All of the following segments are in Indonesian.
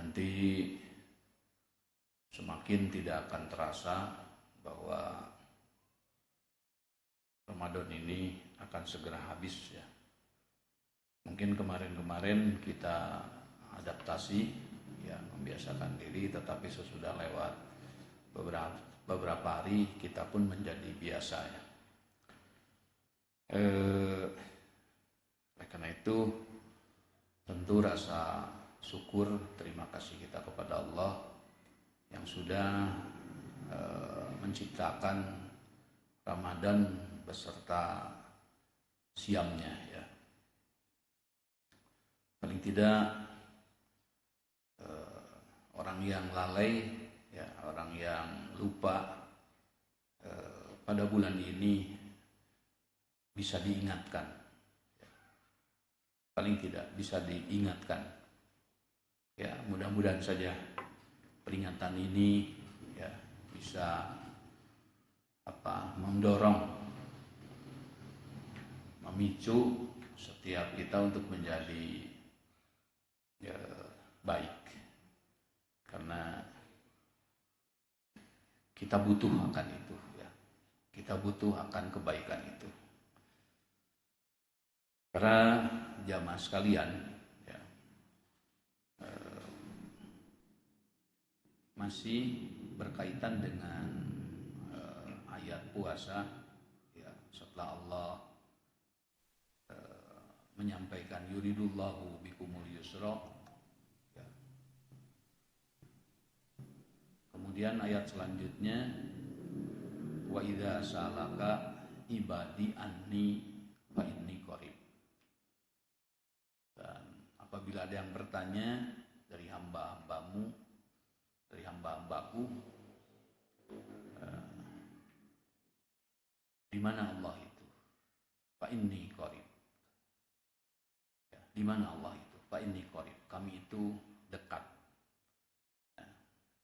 nanti semakin tidak akan terasa bahwa Ramadan ini akan segera habis ya. Mungkin kemarin-kemarin kita adaptasi ya, membiasakan diri, tetapi sesudah lewat beberapa hari kita pun menjadi biasa ya. Karena itu tentu rasa syukur, terima kasih kita kepada Allah yang sudah menciptakan Ramadan beserta siamnya ya. Paling tidak orang yang lalai ya, orang yang lupa pada bulan ini bisa diingatkan ya. Paling tidak bisa diingatkan ya, mudah-mudahan saja peringatan ini ya bisa mendorong, memicu setiap kita untuk menjadi ya, baik, karena kita butuh akan itu ya, kita butuh akan kebaikan itu. Para jamaah sekalian ya, masih berkaitan dengan ayat puasa ya, setelah Allah menyampaikan yuridullahu bikumul yusra ya. Kemudian ayat selanjutnya wa idza salaka ibadi anni fa inni qarib. Dan apabila ada yang bertanya dari hamba-hambamu, dari hamba-hambaku, di mana Allah itu? Fa inni qarib. Di mana Allah itu? Fa inni qarib. Kami itu dekat.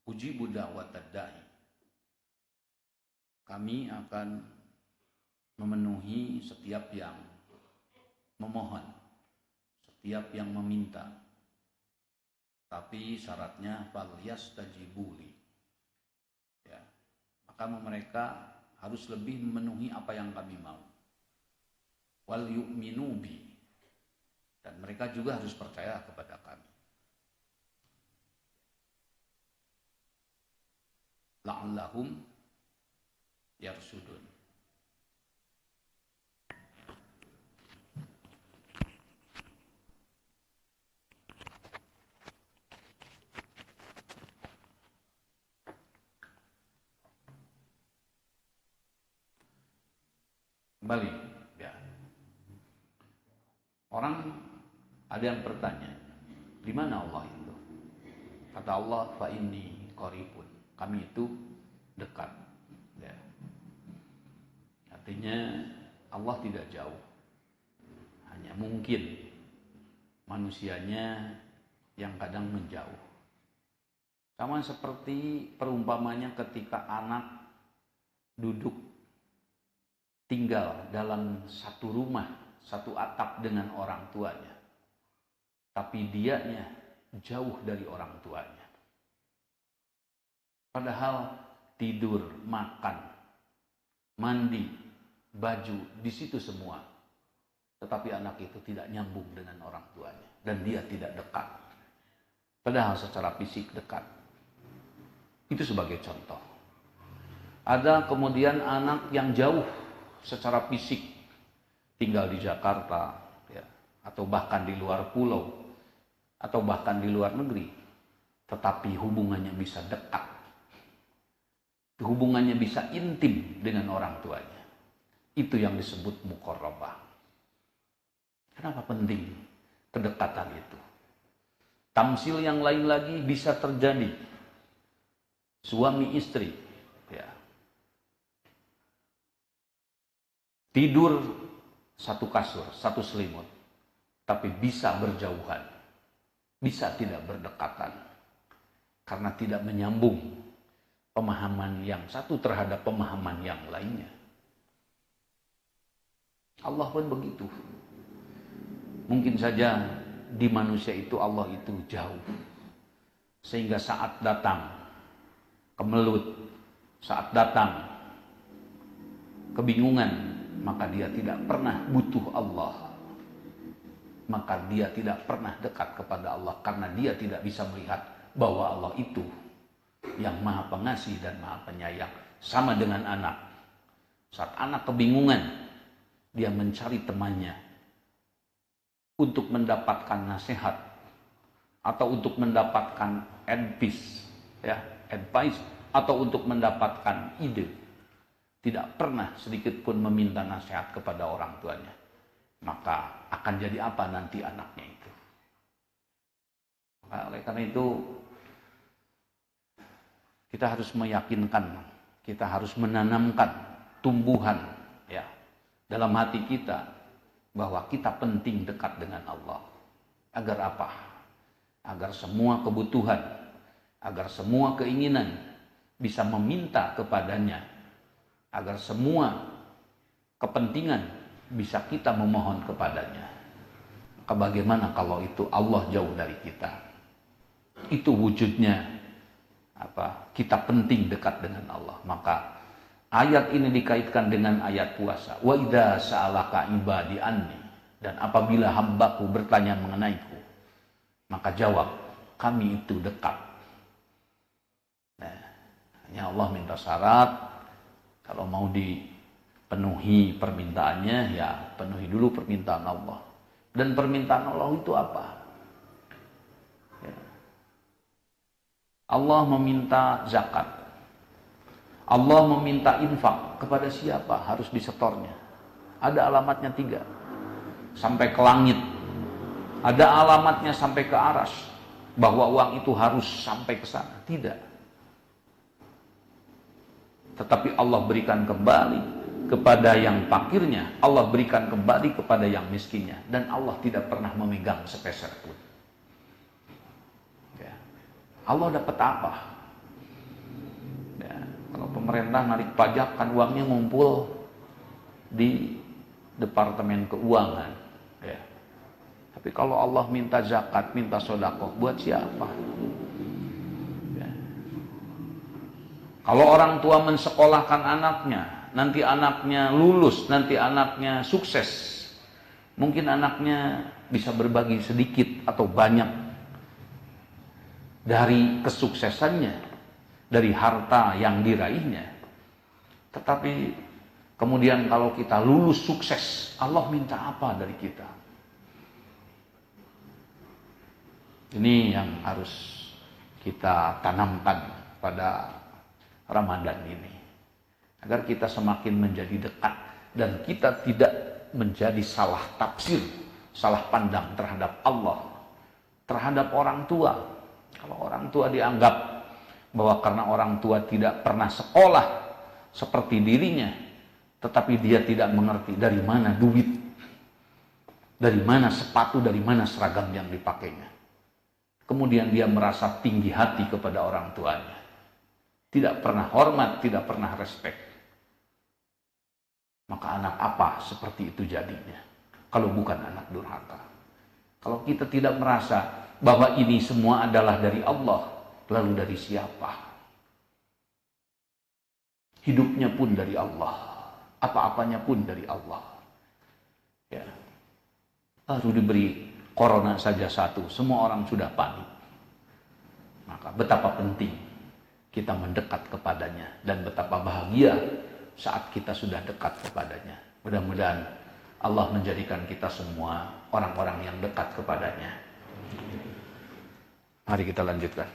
Ujibu da'watad da'i. Kami akan memenuhi setiap yang memohon, setiap yang meminta. Tapi syaratnya fal yastajibuli. Ya. Maka mereka harus lebih memenuhi apa yang kami mau. Wal yu'minu bi. Dan mereka juga harus percaya kepada kami. La'allahum yarsudun. Kembali ya. Orang ada yang bertanya, di mana Allah itu? Kata Allah, fa inni qaribun. Kami itu dekat. Ya. Artinya Allah tidak jauh. Hanya mungkin manusianya yang kadang menjauh. Sama seperti perumpamannya ketika anak duduk tinggal dalam satu rumah, satu atap dengan orang tuanya, tapi dianya jauh dari orang tuanya. Padahal tidur, makan, mandi, baju, di situ semua. Tetapi anak itu tidak nyambung dengan orang tuanya dan dia tidak dekat. Padahal secara fisik dekat. Itu sebagai contoh. Ada kemudian anak yang jauh secara fisik, tinggal di Jakarta ya, atau bahkan di luar pulau, atau bahkan di luar negeri, tetapi hubungannya bisa dekat, hubungannya bisa intim dengan orang tuanya. Itu yang disebut muqarrabah. Kenapa penting kedekatan itu? Tamsil yang lain lagi bisa terjadi, suami istri ya, tidur satu kasur, satu selimut, tapi bisa berjauhan, bisa tidak berdekatan, karena tidak menyambung pemahaman yang satu terhadap pemahaman yang lainnya. Allah pun begitu. Mungkin saja di manusia itu Allah itu jauh, Sehingga saat datang kemelut, saat datang kebingungan, maka dia tidak pernah butuh Allah. Maka dia tidak pernah dekat kepada Allah, karena dia tidak bisa melihat bahwa Allah itu yang maha pengasih dan maha penyayang. Sama dengan anak. Saat anak kebingungan, dia mencari temannya untuk mendapatkan nasihat atau untuk mendapatkan advice, atau untuk mendapatkan ide. Tidak pernah sedikit pun meminta nasihat kepada orang tuanya. Maka akan jadi apa nanti anaknya itu? Maka oleh karena itu kita harus meyakinkan, kita harus menanamkan tumbuhan dalam hati kita bahwa kita penting dekat dengan Allah. Agar apa? Agar semua kebutuhan, agar semua keinginan bisa meminta kepadanya, agar semua kepentingan bisa kita memohon kepadanya. Maka bagaimana kalau itu Allah jauh dari kita? Itu wujudnya kita penting dekat dengan Allah. Maka ayat ini dikaitkan dengan ayat puasa. Wa idza sa'alaka ibadi anni, dan apabila hambaku bertanya mengenaiku, maka jawab, kami itu dekat. Nah, hanya Allah minta syarat, kalau mau dipenuhi permintaannya, ya penuhi dulu permintaan Allah. Dan permintaan Allah itu apa? Ya. Allah meminta zakat. Allah meminta infak. Kepada siapa harus disetornya? Ada alamatnya 3. Sampai ke langit. Ada alamatnya sampai ke aras. Bahwa uang itu harus sampai ke sana. Tidak. Tetapi Allah berikan kembali kepada yang fakirnya, Allah berikan kembali kepada yang miskinnya, dan Allah tidak pernah memegang sepeser pun. Ya. Allah dapat apa? Ya. Kalau pemerintah narik pajak kan uangnya ngumpul di Departemen Keuangan. Ya. Tapi kalau Allah minta zakat, minta sedekah, buat siapa? Ya. Kalau orang tua mensekolahkan anaknya, nanti anaknya lulus, nanti anaknya sukses. Mungkin anaknya bisa berbagi sedikit atau banyak dari kesuksesannya, dari harta yang diraihnya. Tetapi kemudian kalau kita lulus sukses, Allah minta apa dari kita? Ini yang harus kita tanamkan pada Ramadan ini. Agar kita semakin menjadi dekat dan kita tidak menjadi salah tafsir, salah pandang terhadap Allah, terhadap orang tua. Kalau orang tua dianggap bahwa karena orang tua tidak pernah sekolah seperti dirinya, tetapi dia tidak mengerti dari mana duit, dari mana sepatu, dari mana seragam yang dipakainya. Kemudian dia merasa tinggi hati kepada orang tuanya. Tidak pernah hormat, tidak pernah respect. Maka anak apa seperti itu jadinya? Kalau bukan anak durhaka. Kalau kita tidak merasa bahwa ini semua adalah dari Allah, lalu dari siapa? Hidupnya pun dari Allah, apa-apanya pun dari Allah. Ya. Baru diberi corona saja satu, semua orang sudah panik. Maka betapa penting kita mendekat kepadanya, dan betapa bahagia saat kita sudah dekat kepadanya. Mudah-mudahan Allah menjadikan kita semua orang-orang yang dekat kepadanya. Mari kita lanjutkan.